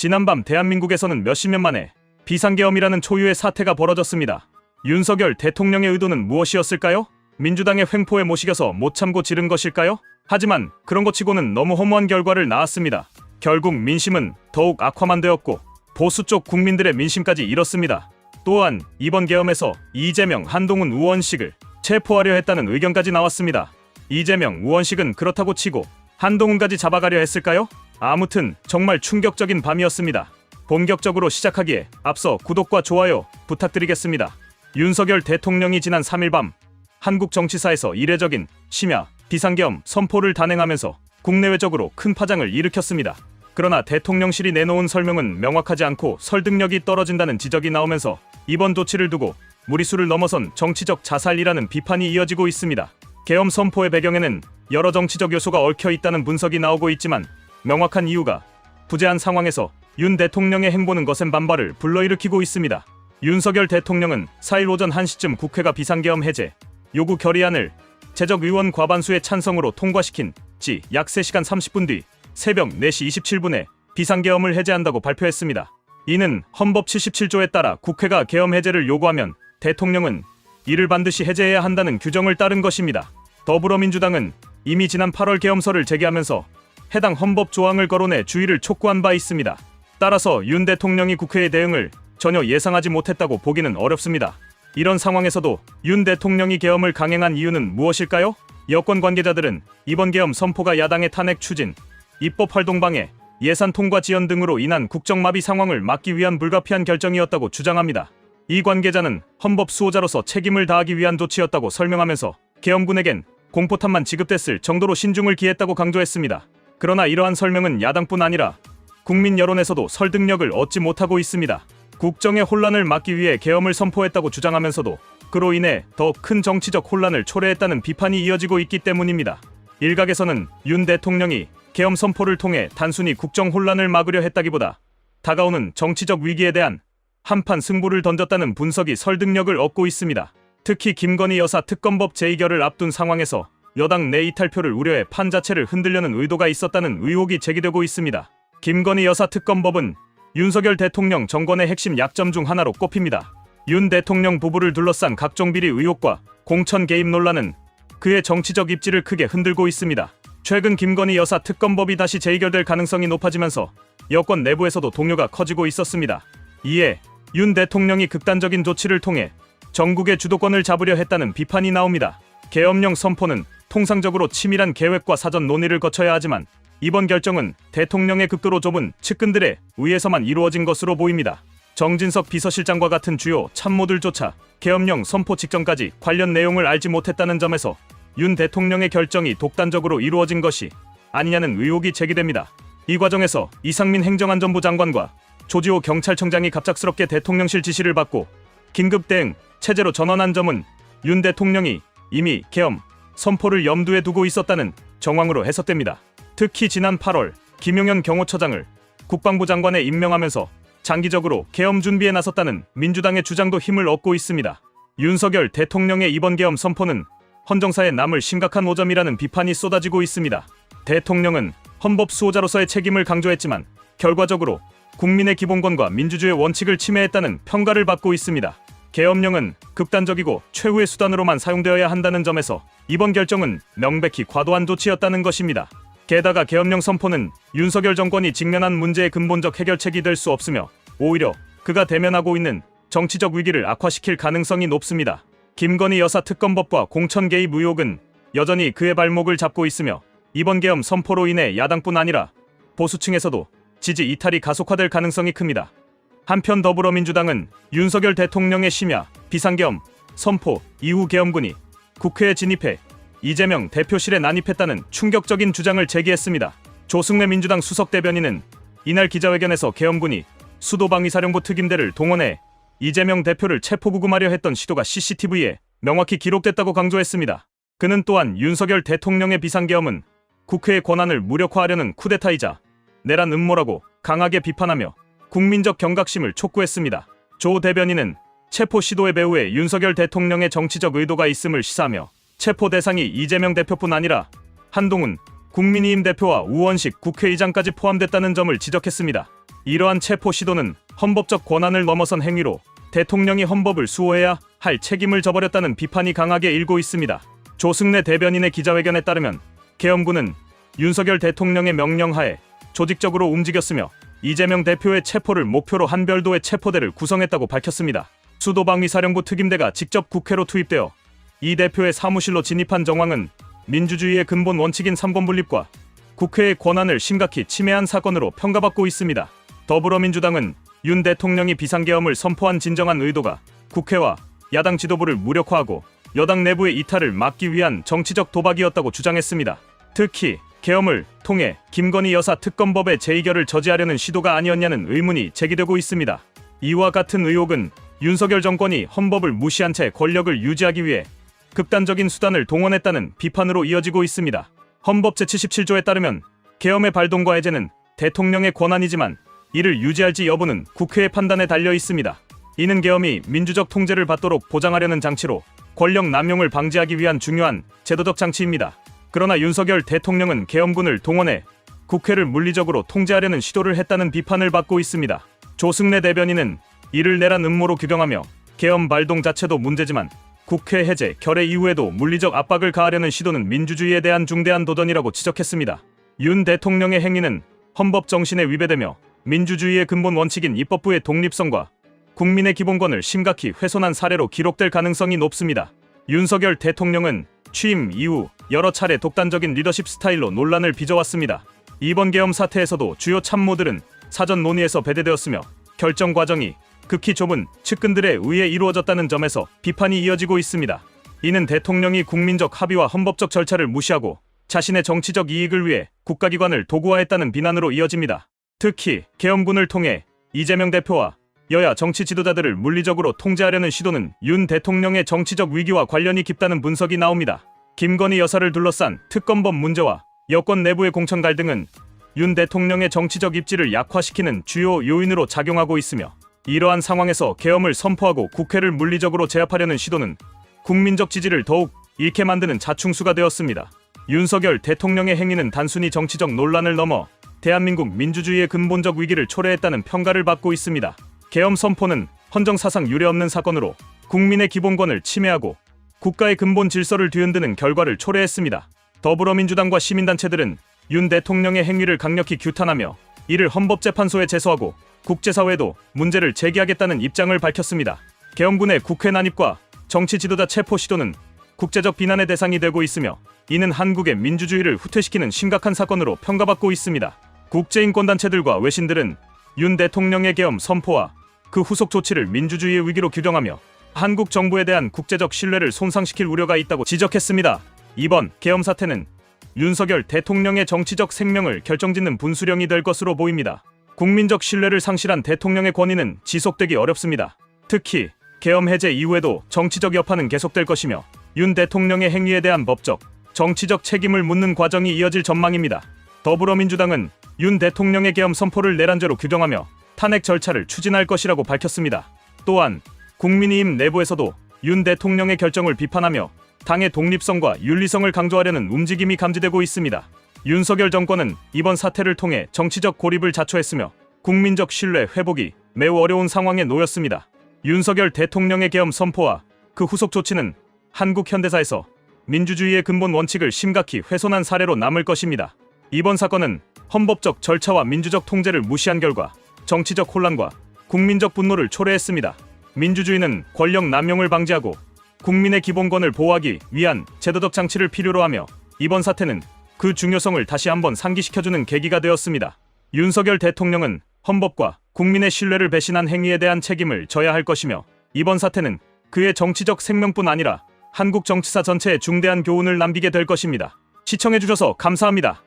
지난밤 대한민국에서는 몇십 년 만에 비상계엄이라는 초유의 사태가 벌어졌습니다. 윤석열 대통령의 의도는 무엇이었을까요? 민주당의 횡포에 못 이겨서 못 참고 지른 것일까요? 하지만 그런 것 치고는 너무 허무한 결과를 낳았습니다. 결국 민심은 더욱 악화만 되었고 보수 쪽 국민들의 민심까지 잃었습니다. 또한 이번 계엄에서 이재명, 한동훈, 우원식을 체포하려 했다는 의견까지 나왔습니다. 이재명, 우원식은 그렇다고 치고 한동훈까지 잡아가려 했을까요? 아무튼 정말 충격적인 밤이었습니다. 본격적으로 시작하기에 앞서 구독과 좋아요 부탁드리겠습니다. 윤석열 대통령이 지난 3일 밤 한국 정치사에서 이례적인 심야 비상계엄 선포를 단행하면서 국내외적으로 큰 파장을 일으켰습니다. 그러나 대통령실이 내놓은 설명은 명확하지 않고 설득력이 떨어진다는 지적이 나오면서 이번 조치를 두고 무리수를 넘어선 정치적 자살이라는 비판이 이어지고 있습니다. 계엄 선포의 배경에는 여러 정치적 요소가 얽혀 있다는 분석이 나오고 있지만 명확한 이유가 부재한 상황에서 윤 대통령의 행보는 거센 반발을 불러일으키고 있습니다. 윤석열 대통령은 4일 오전 1시쯤 국회가 비상계엄 해제 요구 결의안을 재적 의원 과반수의 찬성으로 통과시킨 지 약 3시간 30분 뒤 새벽 4시 27분에 비상계엄을 해제한다고 발표했습니다. 이는 헌법 77조에 따라 국회가 계엄 해제를 요구하면 대통령은 이를 반드시 해제해야 한다는 규정을 따른 것입니다. 더불어민주당은 이미 지난 8월 계엄서를 제기하면서 해당 헌법 조항을 거론해 주의를 촉구한 바 있습니다. 따라서 윤 대통령이 국회의 대응을 전혀 예상하지 못했다고 보기는 어렵습니다. 이런 상황에서도 윤 대통령이 계엄을 강행한 이유는 무엇일까요? 여권 관계자들은 이번 계엄 선포가 야당의 탄핵 추진, 입법 활동 방해, 예산 통과 지연 등으로 인한 국정마비 상황을 막기 위한 불가피한 결정이었다고 주장합니다. 이 관계자는 헌법 수호자로서 책임을 다하기 위한 조치였다고 설명하면서 계엄군에겐 공포탄만 지급됐을 정도로 신중을 기했다고 강조했습니다. 그러나 이러한 설명은 야당뿐 아니라 국민 여론에서도 설득력을 얻지 못하고 있습니다. 국정의 혼란을 막기 위해 계엄을 선포했다고 주장하면서도 그로 인해 더 큰 정치적 혼란을 초래했다는 비판이 이어지고 있기 때문입니다. 일각에서는 윤 대통령이 계엄 선포를 통해 단순히 국정 혼란을 막으려 했다기보다 다가오는 정치적 위기에 대한 한판 승부를 던졌다는 분석이 설득력을 얻고 있습니다. 특히 김건희 여사 특검법 재의결을 앞둔 상황에서 여당 내 이탈표를 우려해 판 자체를 흔들려는 의도가 있었다는 의혹이 제기되고 있습니다. 김건희 여사 특검법은 윤석열 대통령 정권의 핵심 약점 중 하나로 꼽힙니다. 윤 대통령 부부를 둘러싼 각종 비리 의혹과 공천 개입 논란은 그의 정치적 입지를 크게 흔들고 있습니다. 최근 김건희 여사 특검법이 다시 재의결될 가능성이 높아지면서 여권 내부에서도 동요가 커지고 있었습니다. 이에 윤 대통령이 극단적인 조치를 통해 전국의 주도권을 잡으려 했다는 비판이 나옵니다. 계엄령 선포는 통상적으로 치밀한 계획과 사전 논의를 거쳐야 하지만 이번 결정은 대통령의 극도로 좁은 측근들에 의해서만 이루어진 것으로 보입니다. 정진석 비서실장과 같은 주요 참모들조차 계엄령 선포 직전까지 관련 내용을 알지 못했다는 점에서 윤 대통령의 결정이 독단적으로 이루어진 것이 아니냐는 의혹이 제기됩니다. 이 과정에서 이상민 행정안전부 장관과 조지호 경찰청장이 갑작스럽게 대통령실 지시를 받고 긴급 대응 체제로 전환한 점은 윤 대통령이 이미 계엄 선포를 염두에 두고 있었다는 정황으로 해석됩니다. 특히 지난 8월 김용현 경호처장을 국방부 장관에 임명하면서 장기적으로 계엄 준비에 나섰다는 민주당의 주장도 힘을 얻고 있습니다. 윤석열 대통령의 이번 계엄 선포는 헌정사에 남을 심각한 오점이라는 비판이 쏟아지고 있습니다. 대통령은 헌법 수호자로서의 책임을 강조했지만 결과적으로 국민의 기본권과 민주주의 원칙을 침해했다는 평가를 받고 있습니다. 계엄령은 극단적이고 최후의 수단으로만 사용되어야 한다는 점에서 이번 결정은 명백히 과도한 조치였다는 것입니다. 게다가 계엄령 선포는 윤석열 정권이 직면한 문제의 근본적 해결책이 될 수 없으며 오히려 그가 대면하고 있는 정치적 위기를 악화시킬 가능성이 높습니다. 김건희 여사 특검법과 공천 개입 의혹은 여전히 그의 발목을 잡고 있으며 이번 계엄 선포로 인해 야당뿐 아니라 보수층에서도 지지 이탈이 가속화될 가능성이 큽니다. 한편 더불어민주당은 윤석열 대통령의 심야 비상계엄 선포 이후 계엄군이 국회에 진입해 이재명 대표실에 난입했다는 충격적인 주장을 제기했습니다. 조승래 민주당 수석 대변인은 이날 기자회견에서 계엄군이 수도방위사령부 특임대를 동원해 이재명 대표를 체포구금하려 했던 시도가 CCTV에 명확히 기록됐다고 강조했습니다. 그는 또한 윤석열 대통령의 비상계엄은 국회의 권한을 무력화하려는 쿠데타이자 내란 음모라고 강하게 비판하며 국민적 경각심을 촉구했습니다. 조 대변인은 체포 시도의 배후에 윤석열 대통령의 정치적 의도가 있음을 시사하며 체포 대상이 이재명 대표뿐 아니라 한동훈 국민의힘 대표와 우원식 국회의장까지 포함됐다는 점을 지적했습니다. 이러한 체포 시도는 헌법적 권한을 넘어선 행위로 대통령이 헌법을 수호해야 할 책임을 져버렸다는 비판이 강하게 일고 있습니다. 조승래 대변인의 기자회견에 따르면 계엄군은 윤석열 대통령의 명령하에 조직적으로 움직였으며 이재명 대표의 체포를 목표로 한 별도의 체포대를 구성했다고 밝혔습니다. 수도방위사령부 특임대가 직접 국회로 투입되어 이 대표의 사무실로 진입한 정황은 민주주의의 근본 원칙인 삼권분립과 국회의 권한을 심각히 침해한 사건으로 평가받고 있습니다. 더불어민주당은 윤 대통령이 비상계엄을 선포한 진정한 의도가 국회와 야당 지도부를 무력화하고 여당 내부의 이탈을 막기 위한 정치적 도박이었다고 주장했습니다. 특히 계엄을 통해 김건희 여사 특검법의 재의결을 저지하려는 시도가 아니었냐는 의문이 제기되고 있습니다. 이와 같은 의혹은 윤석열 정권이 헌법을 무시한 채 권력을 유지하기 위해 극단적인 수단을 동원했다는 비판으로 이어지고 있습니다. 헌법 제77조에 따르면 계엄의 발동과 해제는 대통령의 권한이지만 이를 유지할지 여부는 국회의 판단에 달려 있습니다. 이는 계엄이 민주적 통제를 받도록 보장하려는 장치로 권력 남용을 방지하기 위한 중요한 제도적 장치입니다. 그러나 윤석열 대통령은 계엄군을 동원해 국회를 물리적으로 통제하려는 시도를 했다는 비판을 받고 있습니다. 조승래 대변인은 이를 내란 음모로 규정하며 계엄 발동 자체도 문제지만 국회 해제, 결의 이후에도 물리적 압박을 가하려는 시도는 민주주의에 대한 중대한 도전이라고 지적했습니다. 윤 대통령의 행위는 헌법 정신에 위배되며 민주주의의 근본 원칙인 입법부의 독립성과 국민의 기본권을 심각히 훼손한 사례로 기록될 가능성이 높습니다. 윤석열 대통령은 취임 이후 여러 차례 독단적인 리더십 스타일로 논란을 빚어왔습니다. 이번 계엄 사태에서도 주요 참모들은 사전 논의에서 배제되었으며 결정 과정이 극히 좁은 측근들에 의해 이루어졌다는 점에서 비판이 이어지고 있습니다. 이는 대통령이 국민적 합의와 헌법적 절차를 무시하고 자신의 정치적 이익을 위해 국가기관을 도구화했다는 비난으로 이어집니다. 특히 계엄군을 통해 이재명 대표와 여야 정치 지도자들을 물리적으로 통제하려는 시도는 윤 대통령의 정치적 위기와 관련이 깊다는 분석이 나옵니다. 김건희 여사를 둘러싼 특검법 문제와 여권 내부의 공천 갈등은 윤 대통령의 정치적 입지를 약화시키는 주요 요인으로 작용하고 있으며 이러한 상황에서 계엄을 선포하고 국회를 물리적으로 제압하려는 시도는 국민적 지지를 더욱 잃게 만드는 자충수가 되었습니다. 윤석열 대통령의 행위는 단순히 정치적 논란을 넘어 대한민국 민주주의의 근본적 위기를 초래했다는 평가를 받고 있습니다. 계엄 선포는 헌정사상 유례없는 사건으로 국민의 기본권을 침해하고 국가의 근본 질서를 뒤흔드는 결과를 초래했습니다. 더불어민주당과 시민단체들은 윤 대통령의 행위를 강력히 규탄하며 이를 헌법재판소에 제소하고 국제사회에도 문제를 제기하겠다는 입장을 밝혔습니다. 계엄군의 국회 난입과 정치 지도자 체포 시도는 국제적 비난의 대상이 되고 있으며 이는 한국의 민주주의를 후퇴시키는 심각한 사건으로 평가받고 있습니다. 국제인권단체들과 외신들은 윤 대통령의 계엄 선포와 그 후속 조치를 민주주의의 위기로 규정하며 한국 정부에 대한 국제적 신뢰를 손상시킬 우려가 있다고 지적했습니다. 이번 계엄 사태는 윤석열 대통령의 정치적 생명을 결정짓는 분수령이 될 것으로 보입니다. 국민적 신뢰를 상실한 대통령의 권위는 지속되기 어렵습니다. 특히 계엄 해제 이후에도 정치적 여파는 계속될 것이며 윤 대통령의 행위에 대한 법적, 정치적 책임을 묻는 과정이 이어질 전망입니다. 더불어민주당은 윤 대통령의 계엄 선포를 내란죄로 규정하며 탄핵 절차를 추진할 것이라고 밝혔습니다. 또한 국민의힘 내부에서도 윤 대통령의 결정을 비판하며 당의 독립성과 윤리성을 강조하려는 움직임이 감지되고 있습니다. 윤석열 정권은 이번 사태를 통해 정치적 고립을 자초했으며 국민적 신뢰 회복이 매우 어려운 상황에 놓였습니다. 윤석열 대통령의 계엄 선포와 그 후속 조치는 한국 현대사에서 민주주의의 근본 원칙을 심각히 훼손한 사례로 남을 것입니다. 이번 사건은 헌법적 절차와 민주적 통제를 무시한 결과 정치적 혼란과 국민적 분노를 초래했습니다. 민주주의는 권력 남용을 방지하고 국민의 기본권을 보호하기 위한 제도적 장치를 필요로 하며 이번 사태는 그 중요성을 다시 한번 상기시켜주는 계기가 되었습니다. 윤석열 대통령은 헌법과 국민의 신뢰를 배신한 행위에 대한 책임을 져야 할 것이며 이번 사태는 그의 정치적 생명뿐 아니라 한국 정치사 전체에 중대한 교훈을 남기게 될 것입니다. 시청해주셔서 감사합니다.